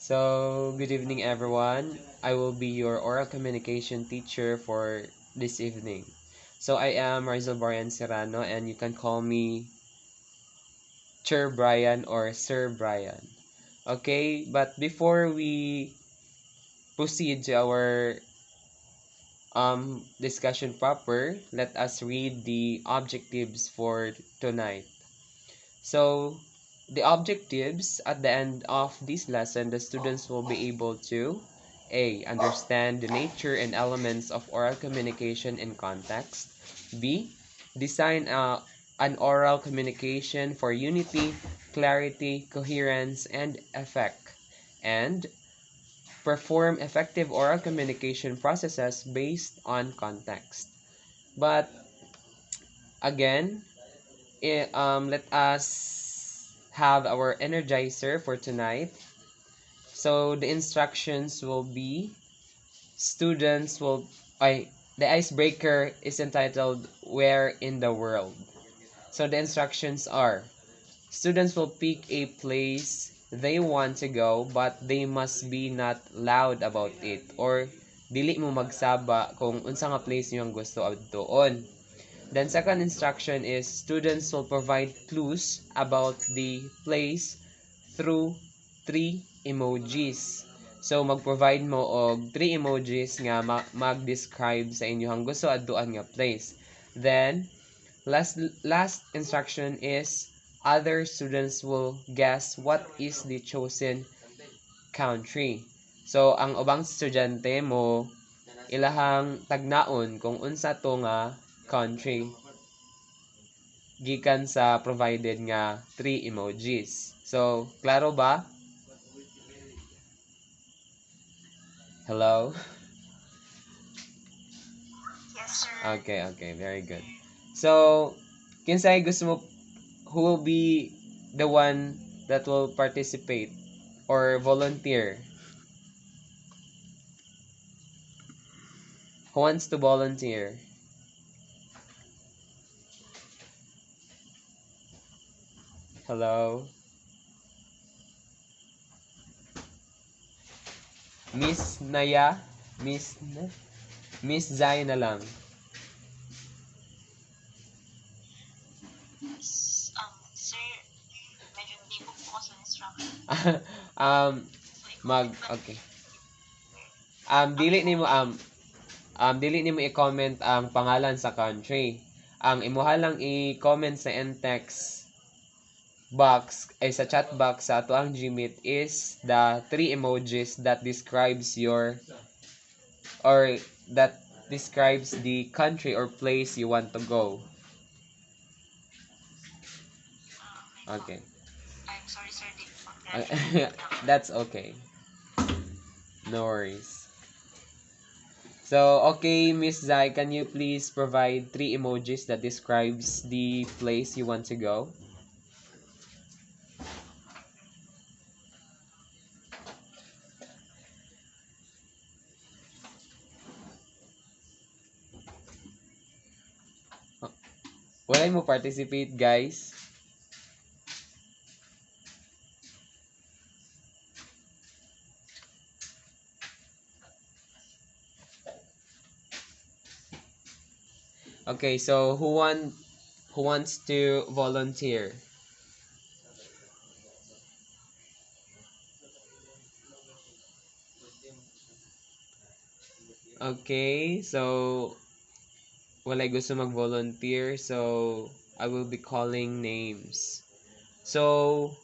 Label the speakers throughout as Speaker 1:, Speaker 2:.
Speaker 1: So, good evening, everyone. I will be your oral communication teacher for this evening. So, I am Rizal Brian Serrano, and you can call me Sir Brian or Sir Brian. Okay, but before we proceed to our discussion proper, let us read the objectives for tonight. So, the objectives at the end of this lesson, the students will be able to A. Understand the nature and elements of oral communication in context. B. Design an oral communication for unity, clarity, coherence, and effect. And perform effective oral communication processes based on context. But again, let us have our energizer for tonight. So the instructions will be students will I the icebreaker is entitled Where in the World. So the instructions are students will pick a place they want to go but they must be not loud about it or dili mo magsaba kung unsa nga place niyo ang gusto adtoon. Then second instruction is students will provide clues about the place through three emojis. So mag-provide mo og three emojis nga mag-describe sa inyong gusto adtuan nga place. Then last instruction is other students will guess what is the chosen country. So ang ubang estudyante mo ilahang tagnaon kung unsa to nga country gikan sa provided nga three emojis. So, klaro ba? Hello?
Speaker 2: Yes, sir.
Speaker 1: Okay, very good. So, kinsay gusto mo, who will be the one that will participate or volunteer? Who wants to volunteer? Hello? Miss Naya? Miss Zay na lang.
Speaker 2: Sir, medyo hindi po po sa instruction.
Speaker 1: um, okay. Dili nimo dili nimo i-comment ang pangalan sa country. Ang imuha lang i-comment sa in-text box ay sa chat box sa ato ang Gmeet is the three emojis that describes your or that describes the country or place you want to go. Okay.
Speaker 2: I'm sorry, sir, di po.
Speaker 1: That's okay. No worries. So, okay, Miss Zai, can you please provide three emojis that describes the place you want to go? Wala mo participate, guys. Okay, so who wants to volunteer? Okay, so wala gusto mag-volunteer, so I will be calling names. So,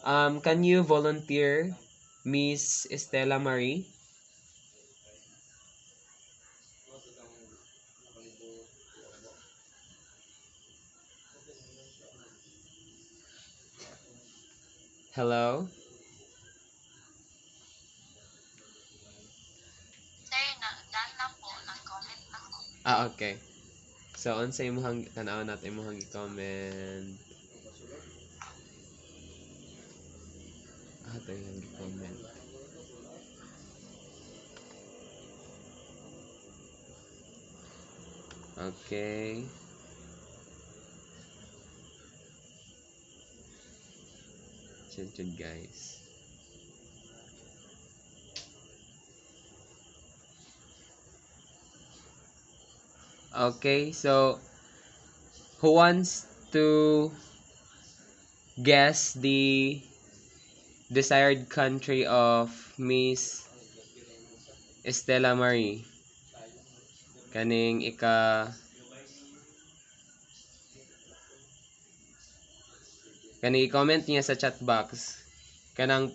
Speaker 1: can you volunteer, Miss Estela Marie? Hello?
Speaker 2: Sir, daan na po, nag-comment na po.
Speaker 1: Okay. So, unsa imong tan-aw natin imong i-comment? Ito yung i-comment. Okay. Chinchid, guys. Okay, so who wants to guess the desired country of Miss Estela Marie? Kaning i-comment niya sa chat box. Kanang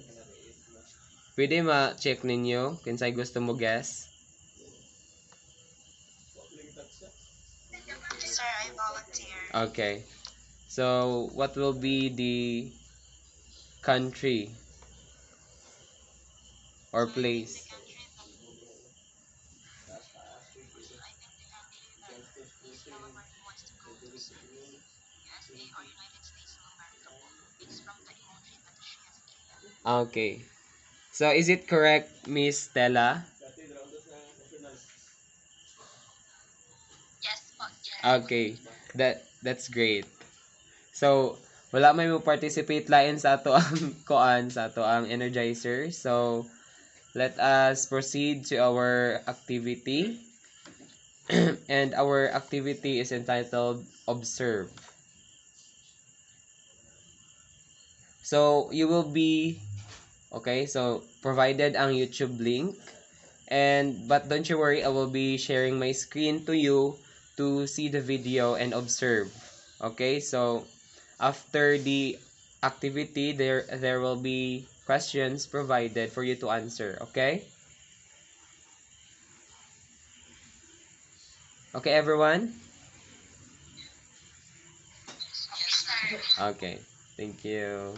Speaker 1: pwede ma-check ninyo kinsay gusto mo guess.
Speaker 2: Yes, sir, I volunteer.
Speaker 1: Okay. So, what will be the country or
Speaker 2: So I think the
Speaker 1: place?
Speaker 2: country that I think the country that Miss Calamari wants to go to is USA or United States of America po. It's from the emoji that she has given.
Speaker 1: Okay. So, is it correct, Miss Stella?
Speaker 2: Yes po, yes.
Speaker 1: Okay. That's great. So, wala may mo participate lain sa ato ang koan sa ato ang energizer. So, let us proceed to our activity. And our activity is entitled Observe. So, you will be okay, so provided ang YouTube link. But don't you worry, I will be sharing my screen to you to see the video and observe. Okay, so after the activity, there will be questions provided for you to answer. Okay? Okay, everyone?
Speaker 2: Yes, sir.
Speaker 1: Okay, thank you.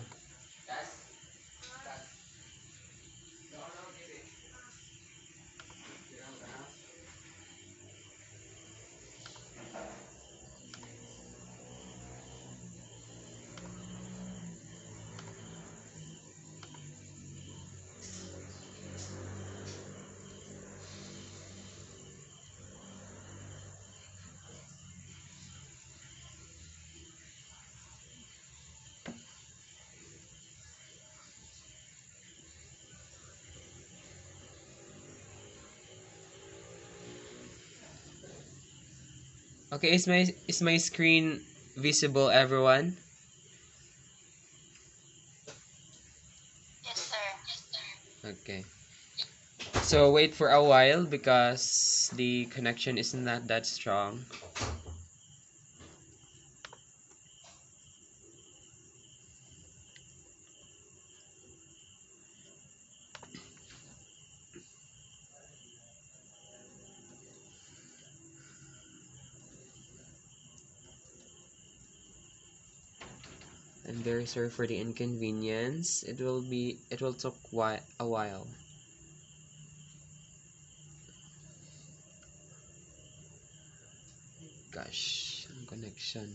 Speaker 1: Okay, is my screen visible, everyone?
Speaker 2: Yes, sir.
Speaker 1: Okay. So wait for a while because the connection is not that strong. And there, sorry for the inconvenience. It will take a while. Gosh, ang connection.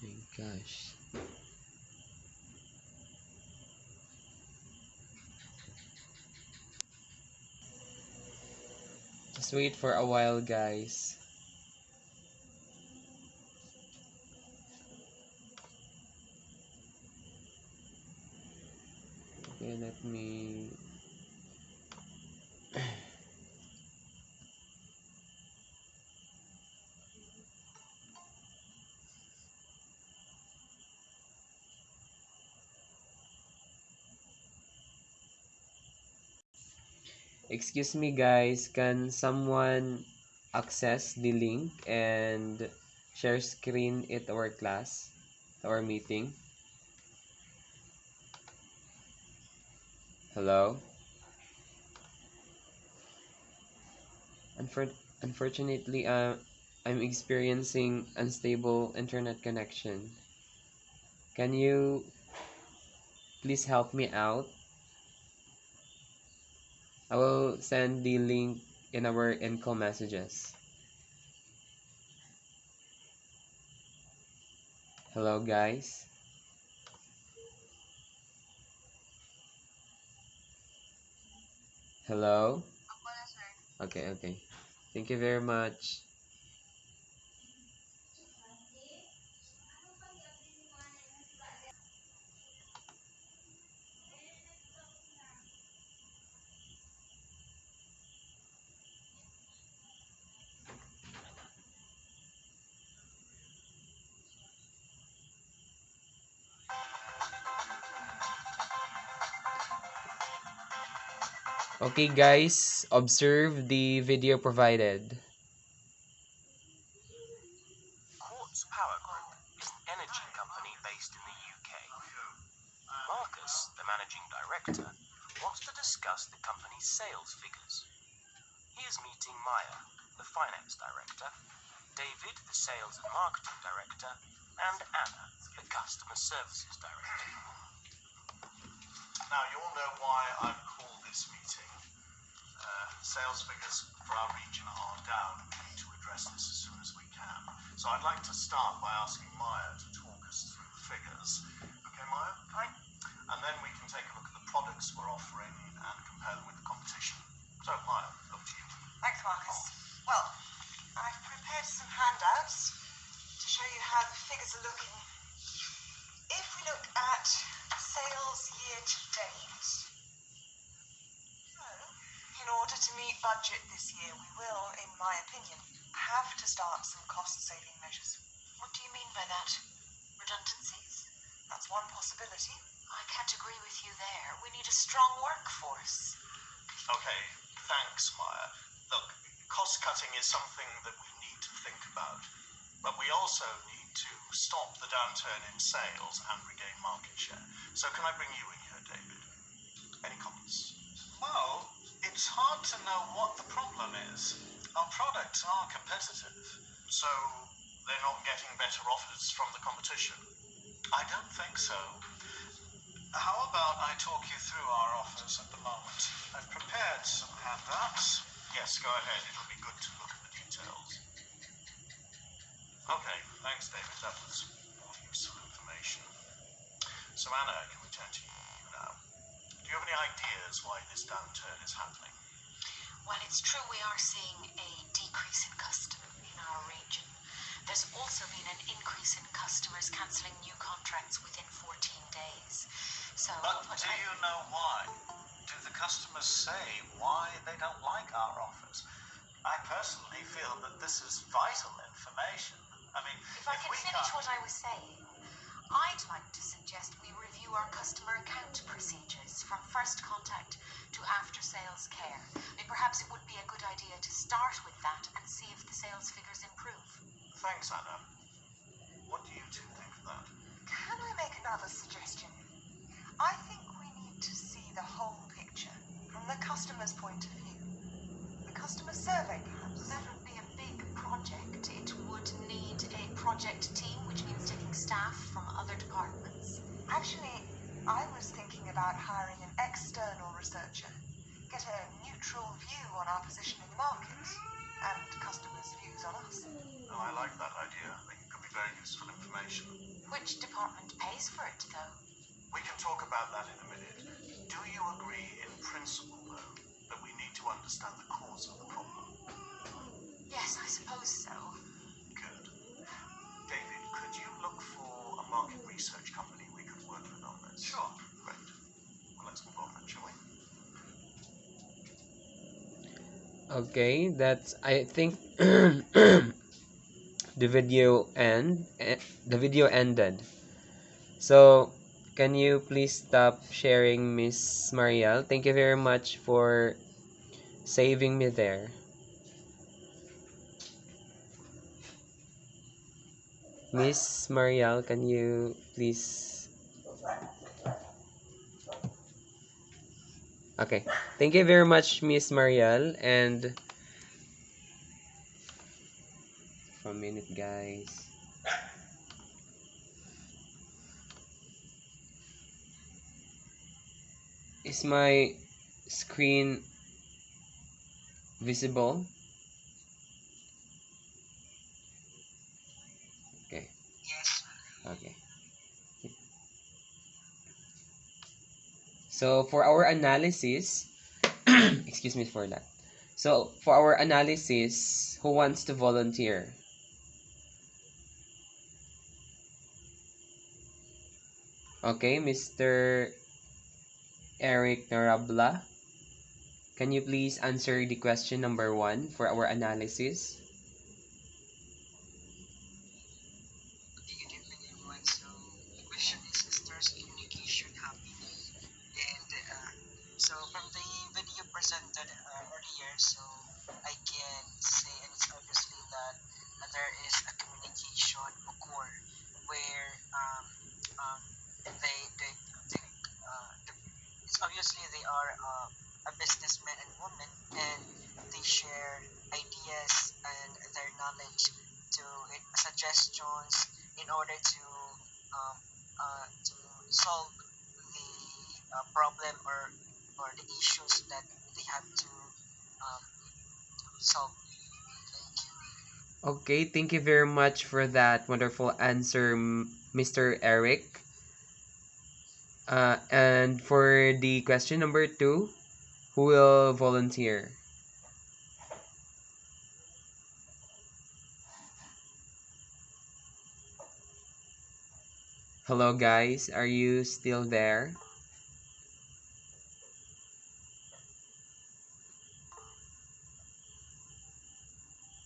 Speaker 1: My gosh. Just wait for a while, guys. Okay, let me. Excuse me, guys. Can someone access the link and share screen at our class, our meeting? Hello? Unfortunately, I'm experiencing unstable internet connection. Can you please help me out? I will send the link in our info messages. Hello, guys. Hello?
Speaker 2: Ako na, sir.
Speaker 1: Okay, okay. Thank you very much. Okay, guys, observe the video provided.
Speaker 3: Quartz Power Group is an energy company based in the UK. Marcus, the managing director, wants to discuss the company's sales figures. He is meeting Maya, the finance director, David, the sales and marketing director, and Anna, the customer services director.
Speaker 4: Now, you all know why I've called this meeting. Sales figures for our region are down. We need to address this as soon as we can. So I'd like to start by asking Maya to talk us through the figures. Okay, Maya?
Speaker 2: Fine.
Speaker 4: And then we can take a look at the products we're offering and compare them with the competition. So, Maya, over to you.
Speaker 2: Thanks, Marcus. Well, I've prepared some handouts to show you how the figures are looking. If we look at sales year to date, so in order to meet budget this year, we will, in my opinion, have to start some cost-saving measures. What do you mean by that? Redundancies? That's one possibility. I can't agree with you there. We need a strong workforce.
Speaker 4: Okay, thanks, Maya. Look, cost-cutting is something that we need to think about. But we also need to stop the downturn in sales and regain market share. So can I bring you in here, David? Any comments?
Speaker 5: Well, it's hard to know what the problem is. Our products are competitive.
Speaker 4: So they're not getting better offers from the competition?
Speaker 5: I don't think so. How about I talk you through our offers at the moment? I've prepared some handouts.
Speaker 4: Yes, go ahead. It'll be good to look at the details. Okay, thanks, David. That was all useful information. So, Anna, can we turn to you now? Do you have any ideas why this downturn is happening?
Speaker 6: Well, it's true we are seeing a decrease in custom in our region. There's also been an increase in customers cancelling new contracts within 14 days. So,
Speaker 5: But do you know why? Do the customers say why they don't like our offers? I personally feel that this is vital information. I mean,
Speaker 6: if I can finish what I was saying, I'd like to suggest we review our customer account procedures from first contact to after-sales care. I mean, perhaps it would be a good idea to start with that and see if the sales figures improve.
Speaker 4: Thanks, Anna. What do you two think of that?
Speaker 2: Can I make another suggestion? I think we need to see the whole picture from the customer's point of view. The customer survey, perhaps.
Speaker 6: That would be a big project. It would need a project team, which means taking staff from other departments.
Speaker 2: Actually, I was thinking about hiring an external researcher. Get a neutral view on our position in the market and customers' views on us.
Speaker 4: Oh, I like that idea. I think it could be very useful information.
Speaker 6: Which department pays for it, though?
Speaker 4: We can talk about that in a minute. Do you agree in principle, though, that we need to understand the cause of the problem?
Speaker 6: Yes, I suppose so.
Speaker 4: Good. David, could you look for a market research company we could work with on this?
Speaker 5: Sure.
Speaker 4: Great. Well, let's move on then, shall we?
Speaker 1: Okay, that's, I think the video ended. So can you please stop sharing, Miss Marielle? Thank you very much for saving me there. Miss Marielle, can you please? Okay, thank you very much, Miss Marielle. And for a minute, guys. Is my screen visible? Okay.
Speaker 2: Yes.
Speaker 1: Okay. So for our analysis, excuse me for that. So for our analysis, who wants to volunteer? Okay, Mr. Eric Narabla, can you please answer the question number 1 for our analysis?
Speaker 7: Good evening, everyone. So the question is there's communication happening? And so from the video presented to solve the problem or the issues that they have to solve. Thank you.
Speaker 1: Okay, thank you very much for that wonderful answer, Mr. Eric. And for the question number 2, who will volunteer? Hello, guys. Are you still there?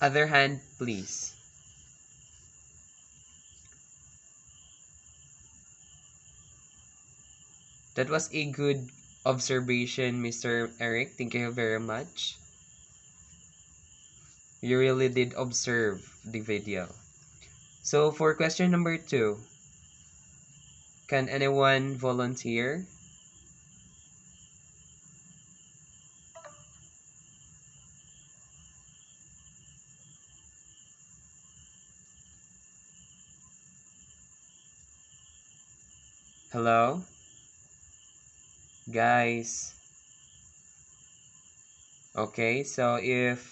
Speaker 1: Other hand, please. That was a good observation, Mr. Eric. Thank you very much. You really did observe the video. So for question number 2, can anyone volunteer? Hello? Guys. Okay, so if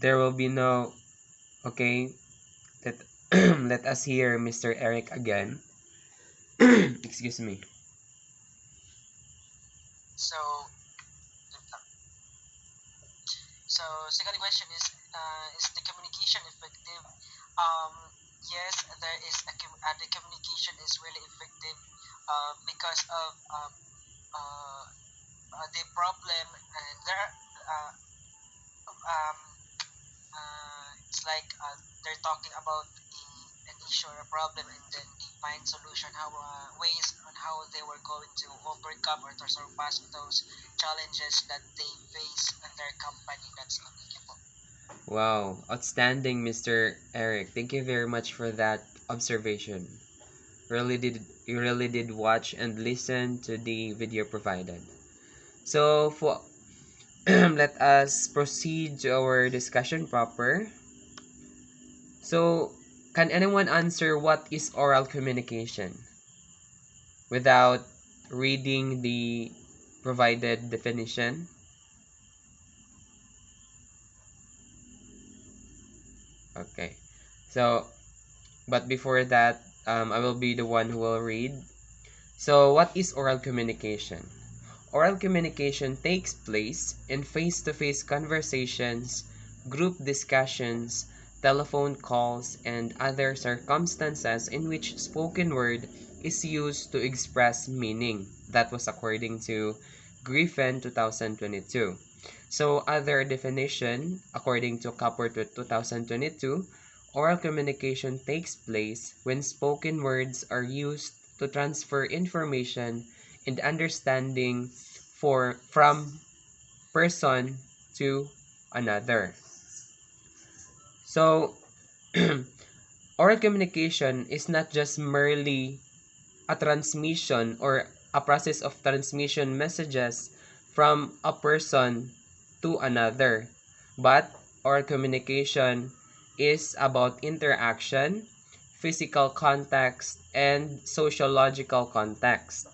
Speaker 1: there will be no, okay, let let us hear Mr. Eric again. Excuse me.
Speaker 7: So, so second question is the communication effective? Um, yes, there is the communication is really effective because of the problem, and there um, it's like they're talking about an issue or a problem, and then they find solution, how ways on how they were going to overcome or to surpass those challenges that they face in their company. That's applicable.
Speaker 1: Wow, outstanding, Mr. Eric. Thank you very much for that observation. You really did watch and listen to the video provided. So for let us proceed to our discussion proper. So, can anyone answer what is oral communication without reading the provided definition? Okay. So, but before that, I will be the one who will read. So, what is oral communication? Oral communication takes place in face-to-face conversations, group discussions, telephone calls, and other circumstances in which spoken word is used to express meaning. That was according to Griffin 2022. So other definition, according to Kapor 2022, oral communication takes place when spoken words are used to transfer information and understanding from person to another. So, oral communication is not just merely a transmission or a process of transmission messages from a person to another, but oral communication is about interaction, physical context, and sociological context.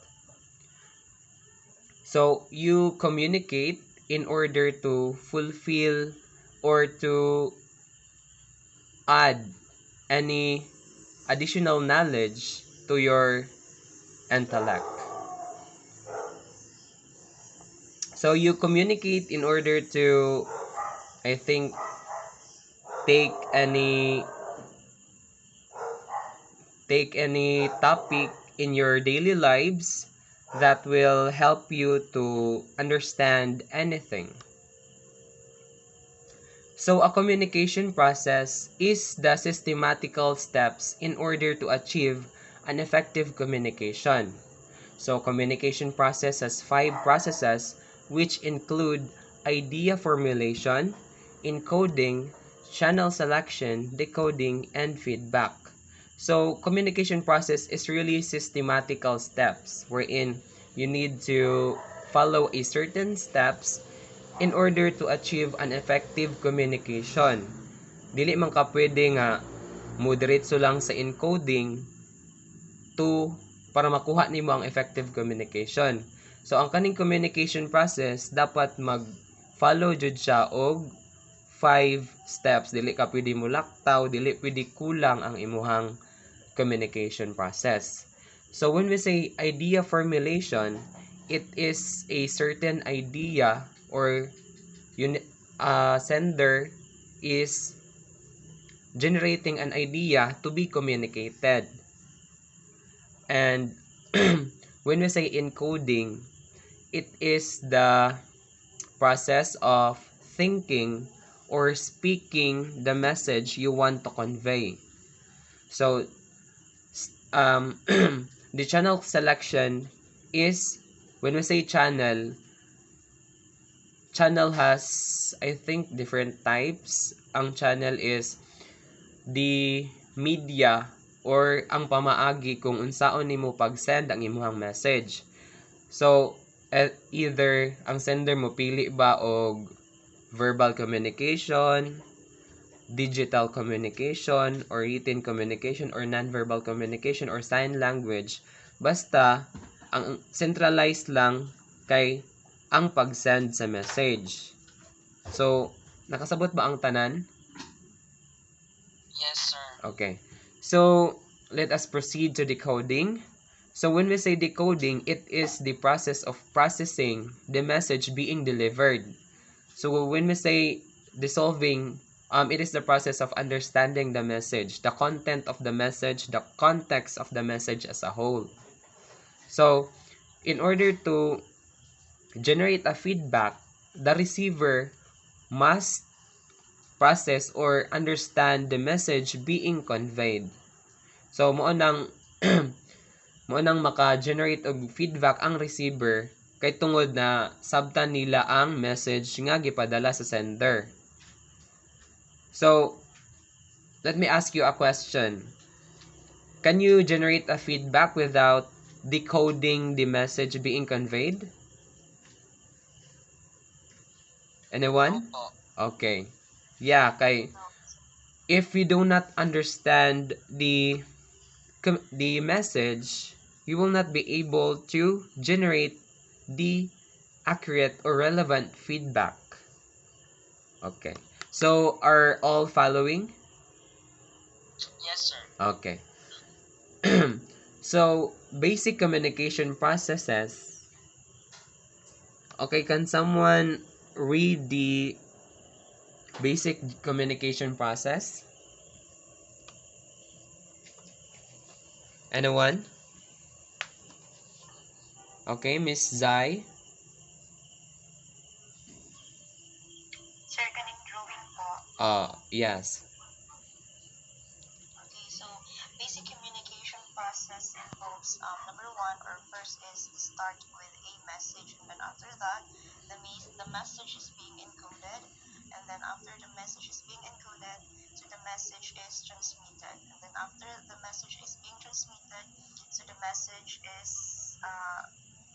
Speaker 1: So you communicate in order to fulfill or to add any additional knowledge to your intellect. So you communicate in order to, I think, take any topic in your daily lives that will help you to understand anything. So a communication process is the systematical steps in order to achieve an effective communication. So communication process has 5 processes which include idea formulation, encoding, channel selection, decoding, and feedback. So communication process is really systematical steps wherein you need to follow a certain steps in order to achieve an effective communication. Dili man ka pwede nga moderate lang sa encoding to para makuha nimo ang effective communication. So ang kaning communication process dapat mag-follow jud siya og 5 steps. Dili ka pwede mo laktaw, dili pwede kulang ang imuhang communication process. So when we say idea formulation, it is a certain idea or sender is generating an idea to be communicated. And when we say encoding, it is the process of thinking or speaking the message you want to convey. So the channel selection is, when we say channel has, I think, different types. Ang channel is the media or ang pamaagi kung unsaon nimo pag-send ang imuhang message. So either ang sender mo pili ba og verbal communication, digital communication, or written communication, or non-verbal communication, or sign language. Basta ang centralized lang kay ang pag-send sa message. So nakasabot ba ang tanan?
Speaker 7: Yes, sir.
Speaker 1: Okay. So, let us proceed to decoding. So, when we say decoding, it is the process of processing the message being delivered. So, when we say dissolving, it is the process of understanding the message, the content of the message, the context of the message as a whole. So, in order to generate a feedback, the receiver must process or understand the message being conveyed. So mo nang maka-generate og feedback ang receiver kay tungod na sabtan nila ang message nga gipadala sa sender. So let me ask you a question. Can you generate a feedback without decoding the message being conveyed? Anyone?
Speaker 7: Opo.
Speaker 1: Okay. Yeah, kay if you do not understand the message, you will not be able to generate the accurate or relevant feedback. Okay. So, are all following?
Speaker 7: Yes, sir.
Speaker 1: Okay. So, basic communication processes. Okay, can someone read the basic communication process? Anyone? Okay, Miss Zai.
Speaker 6: Sir, kaning drawing po.
Speaker 1: Yes.
Speaker 6: Okay, so basic communication process involves number one or first is start with a message, and then after that the message is being encoded, and then after the message is being encoded, so the message is transmitted, and then after the message is being transmitted, so the message is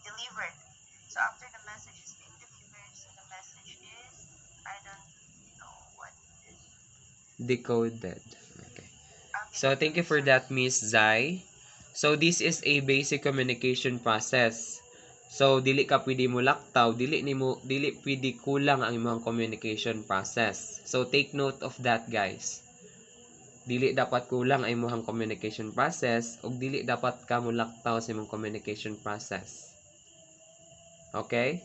Speaker 6: delivered. So after the message is being delivered, so the message is, I don't know what is
Speaker 1: Decoded. Okay.
Speaker 6: okay.
Speaker 1: So, thank you for that, Miss Zai. So, this is a basic communication process. So, dili ka pwede mo laktaw, dili pwede kulang ang imong communication process. So, take note of that, guys. Dili dapat kulang ang imong communication process ug dili dapat ka mo laktaw sa imong communication process. Okay?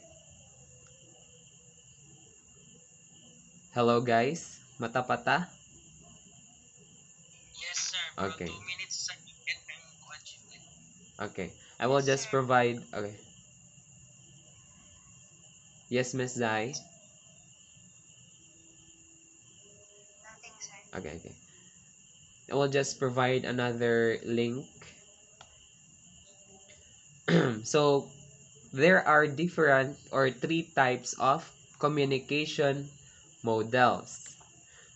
Speaker 1: Hello, guys. Matapata?
Speaker 7: Yes, sir. Pero
Speaker 1: Okay.
Speaker 7: 2 minutes sa get ang achieve it.
Speaker 1: Okay. I will just provide... Okay. Yes, Miss Zai?
Speaker 6: Nothing, sir.
Speaker 1: Okay. I will just provide another link. So, there are different or 3 types of communication models.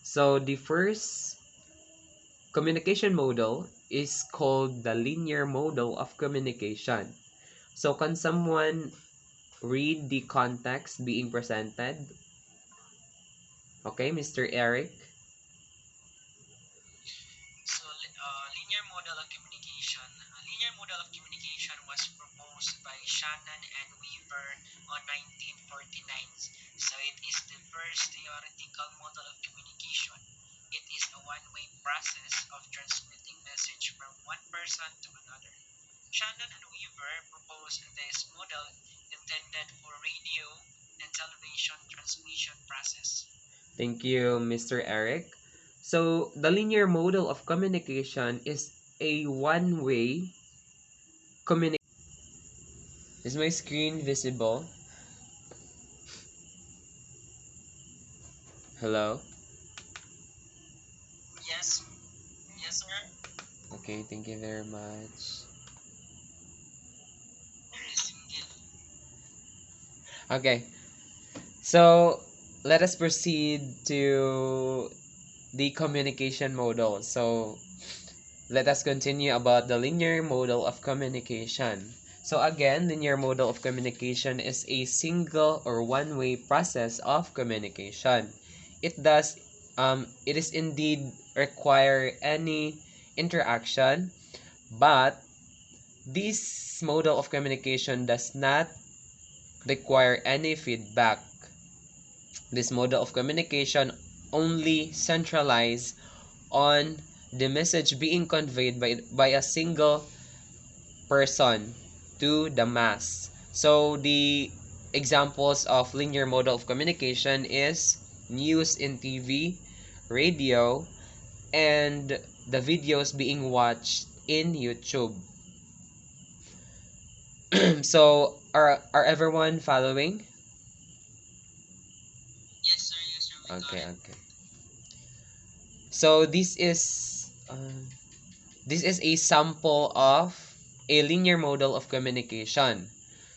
Speaker 1: So, the first communication model is called the linear model of communication. So, can someone read the context being presented? Okay, Mr. Eric.
Speaker 7: So, linear model of communication. A linear model of communication was proposed by Shannon and Weaver on 1949. So, it is the first theoretical model of communication. It is a one-way process of transmitting message from one person to another. Shannon and Weaver proposed this model intended for radio and television transmission process.
Speaker 1: Thank you, Mr. Eric. So, the linear model of communication is a one-way communication. Is my screen visible? Hello?
Speaker 7: Yes, yes, sir.
Speaker 1: Okay, thank you very much.
Speaker 7: Single.
Speaker 1: Okay, so let us proceed to the communication model. So, let us continue about the linear model of communication. So again, linear model of communication is a single or one-way process of communication. It is indeed require any interaction, but this model of communication does not require any feedback. This model of communication only centralize on the message being conveyed by a single person to the mass. So the examples of linear model of communication is news in TV, radio, and the videos being watched in YouTube. So are everyone following?
Speaker 7: Yes, sir. Yes, sir. We got
Speaker 1: Okay,
Speaker 7: it.
Speaker 1: okay. So this is a sample of a linear model of communication.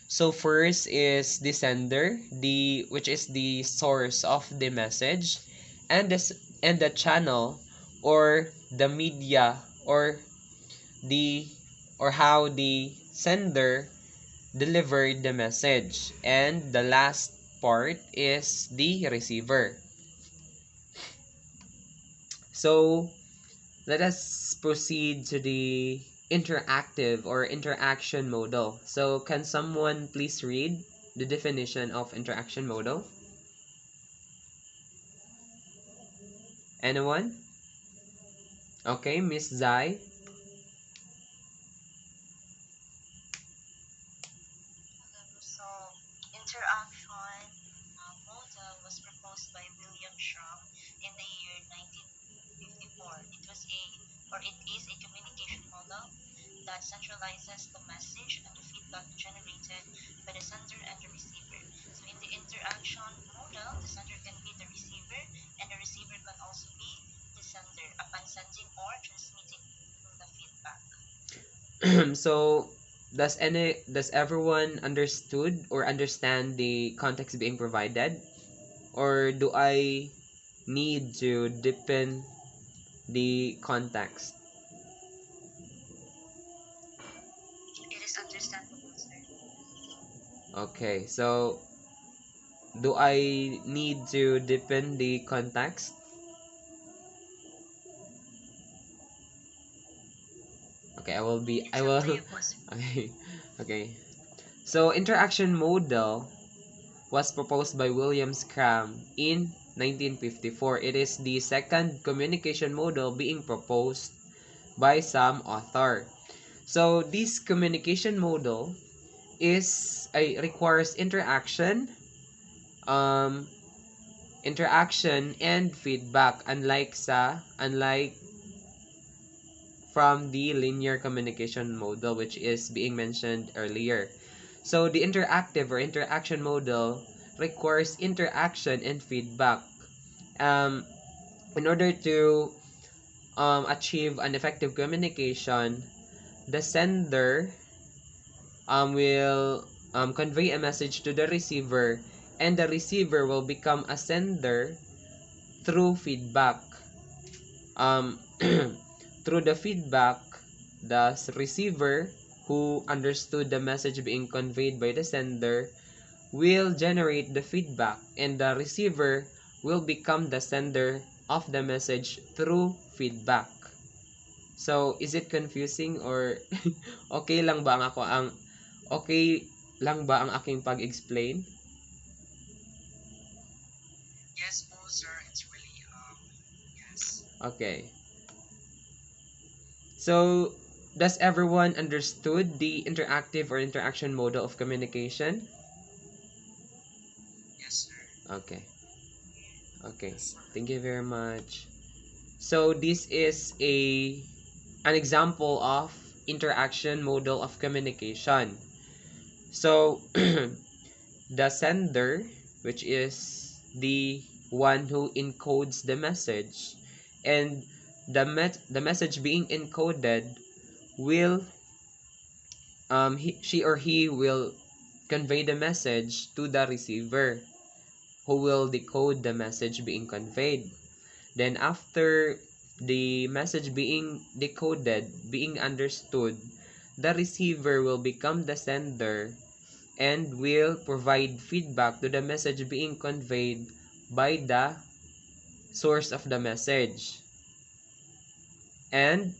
Speaker 1: So first is the sender, which is the source of the message, and the channel or the media the or how the sender delivered the message, and the last part is the receiver. So let us proceed to the interactive or interaction model. So can someone please read the definition of interaction model? Anyone? Okay, Miss Zai.
Speaker 6: So, interaction model was proposed by William Schramm in the year 1954. It is a communication model that centralizes the message and the feedback generated by the sender and the receiver. So, in the interaction model, the sender can be the receiver, and the receiver can also be the sender upon sending or transmitting the feedback.
Speaker 1: So does everyone understood or understand the context being provided, or do I need to deepen the context?
Speaker 6: It is understandable, sir.
Speaker 1: Okay, so do I need to deepen the context? Okay, I
Speaker 6: It's up
Speaker 1: will
Speaker 6: to you, boss.
Speaker 1: okay. Okay. So interaction model was proposed by William Schramm in 1954. It is the second communication model being proposed by some author. So this communication model requires um, interaction and feedback, unlike from the linear communication model, which is being mentioned earlier. So the interactive or interaction model requires interaction and feedback. Um, in order to achieve an effective communication, the sender will convey a message to the receiver, and the receiver will become a sender through feedback. Um, through the feedback, the receiver who understood the message being conveyed by the sender will generate the feedback, and the receiver will become the sender of the message through feedback. So, is it confusing or okay lang ba ang aking pag-explain?
Speaker 7: Yes po, sir. It's really, yes.
Speaker 1: Okay. So, does everyone understood the interactive or interaction model of communication?
Speaker 7: Yes, sir.
Speaker 1: Okay. Okay. Thank you very much. So, this is an example of interaction model of communication. So, the sender, which is the one who encodes the message, and the message being encoded will she or he will convey the message to the receiver, who will decode the message being conveyed. Then after the message being decoded, being understood, the receiver will become the sender and will provide feedback to the message being conveyed by the source of the message. And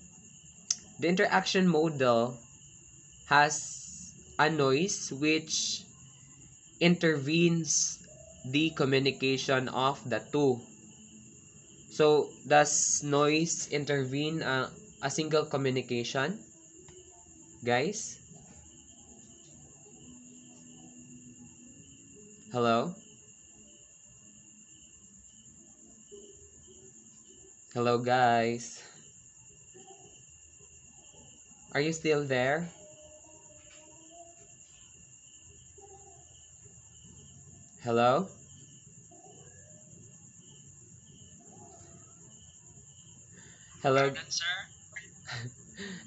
Speaker 1: the interaction model has a noise which intervenes the communication of the two. So, does noise intervene a single communication? Guys? Hello? Hello, guys. Are you still there? Hello? Hello?
Speaker 7: Pardon, sir?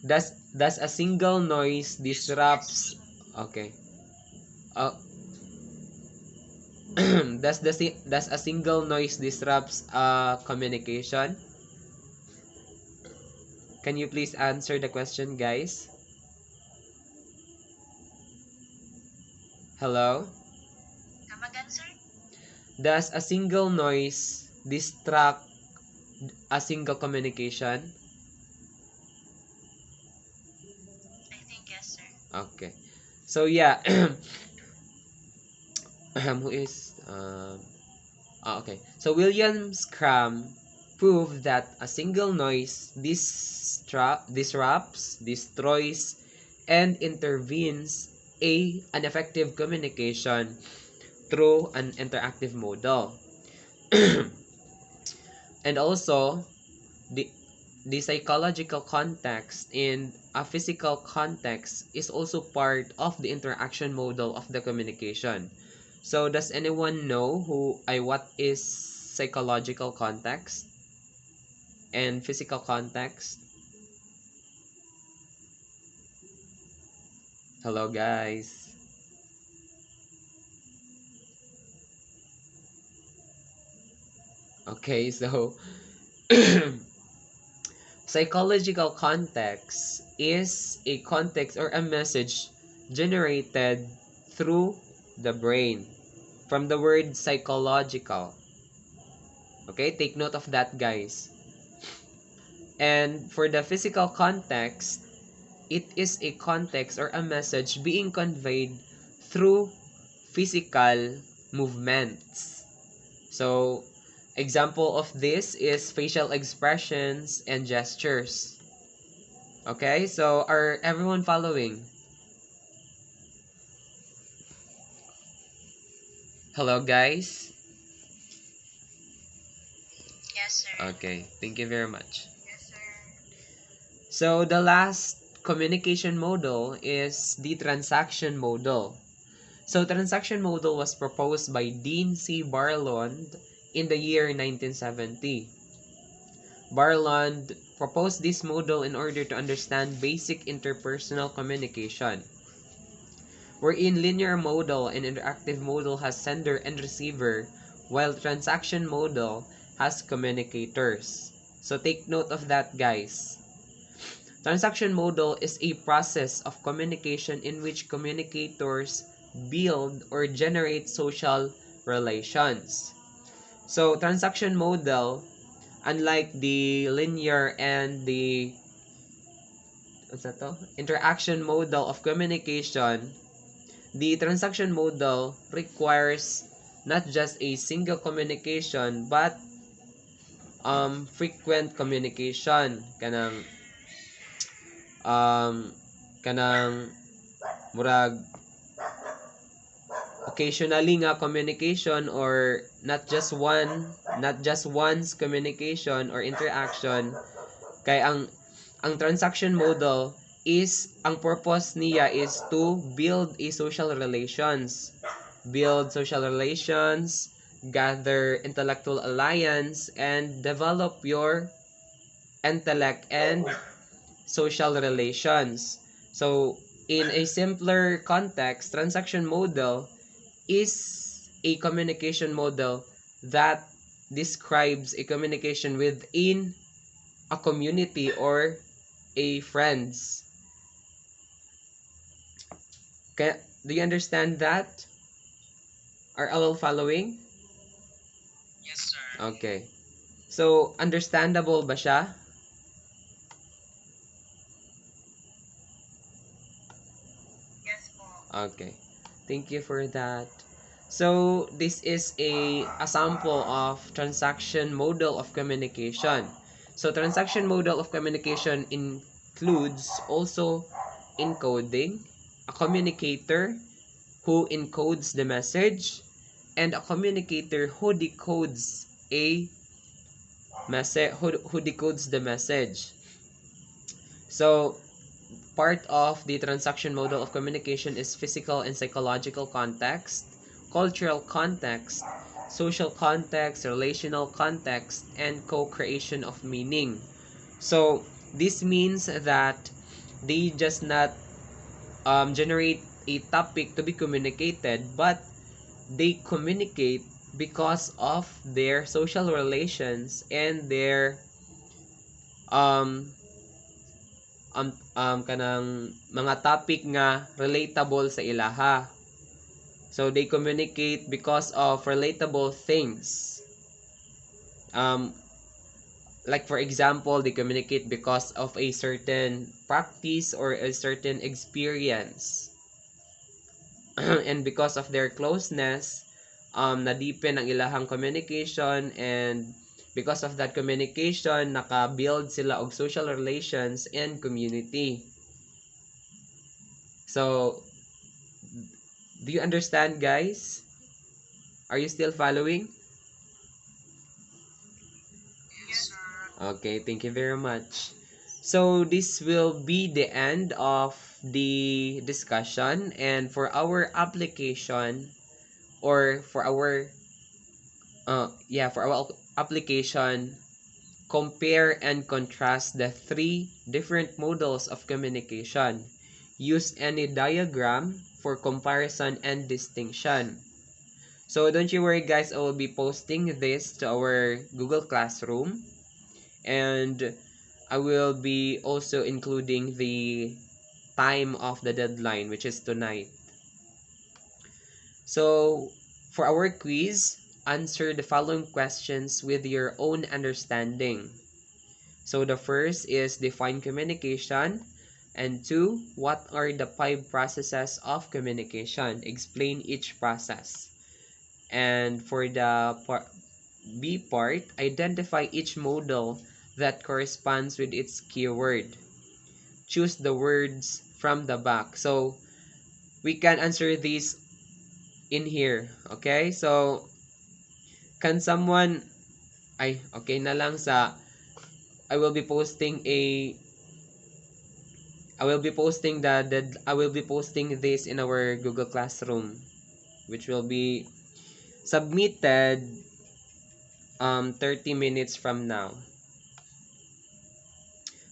Speaker 1: Does a single noise disrupts... Okay. Does a single noise disrupts communication? Can you please answer the question, guys? Hello?
Speaker 6: Come again, sir?
Speaker 1: Does a single noise distract a single communication?
Speaker 6: I think yes, sir.
Speaker 1: Okay. So yeah, who is okay. So William Scrum proved that a single noise disrupts, destroys, and intervenes an effective communication through an interactive model. And also, the psychological context and a physical context is also part of the interaction model of the communication. So, does anyone know what is psychological context and physical context? Hello, guys. Okay, so psychological context is a context or a message generated through the brain from the word psychological. Okay, take note of that, guys. And for the physical context, it is a context or a message being conveyed through physical movements. So, example of this is facial expressions and gestures. Okay, so are everyone following? Hello, guys?
Speaker 6: Yes, sir.
Speaker 1: Okay, thank you very much.
Speaker 6: Yes, sir.
Speaker 1: So, the last communication model is the transaction model. So, transaction model was proposed by Dean C. Barlond in the year 1970. Barlond proposed this model in order to understand basic interpersonal communication, wherein linear model and interactive model has sender and receiver, while transaction model has communicators. So take note of that, guys. Transaction model is a process of communication in which communicators build or generate social relations. So, transaction model, unlike the linear and the interaction model of communication, the transaction model requires not just a single communication but frequent communication um kanang murag occasionally nga communication, or not just once communication or interaction. Kay ang transaction model is, ang purpose niya is to build social relations, gather intellectual alliance, and develop your intellect and social relations. So, in a simpler context, transaction model is a communication model that describes a communication within a community or a friends. Do you understand that? Are all following?
Speaker 7: Yes, sir.
Speaker 1: Okay. So, understandable ba siya?
Speaker 6: Yes po.
Speaker 1: Okay. Thank you for that. So, this is a sample of transaction model of communication. So, transaction model of communication includes also encoding, a communicator who encodes the message, and a communicator who decodes a message, who decodes the message. So, part of the transaction model of communication is physical and psychological context, cultural context, social context, relational context, and co-creation of meaning. So, this means that they just not generate a topic to be communicated, but they communicate because of their social relations and their um kanang mga topic nga relatable sa ilaha. So they communicate because of relatable things. Like for example, they communicate because of a certain practice or a certain experience. And because of their closeness, na-deepen ang ilahang communication, and because of that communication, naka-build sila og social relations and community. So, do you understand, guys? Are you still following?
Speaker 7: Yes, sir.
Speaker 1: Okay, thank you very much. So, this will be the end of the discussion, and for our application, or for our application, compare and contrast the three different models of communication. Use any diagram for comparison and distinction. So don't you worry, guys, I will be posting this to our Google Classroom, and I will be also including the time of the deadline, which is tonight. So for our quiz, answer the following questions with your own understanding. So the first is define communication, and 2, what are the 5 processes of communication? Explain each process. And for the B part, identify each modal that corresponds with its keyword. Choose the words from the back. So we can answer these in here. Okay? So can someone okay na lang sa I will be posting this in our Google Classroom, which will be submitted 30 minutes from now.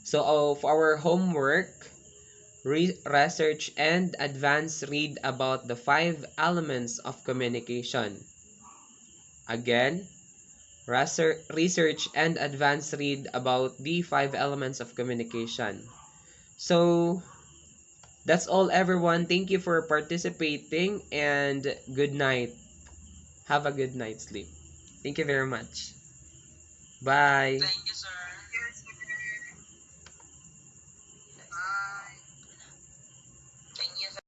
Speaker 1: So for our homework, research and advance read about the 5 elements of communication. Again, research and advance read about the 5 elements of communication. So That's all, everyone. Thank you for participating and good night. Have a good night's sleep. Thank you very much. Bye.
Speaker 7: Thank you, sir.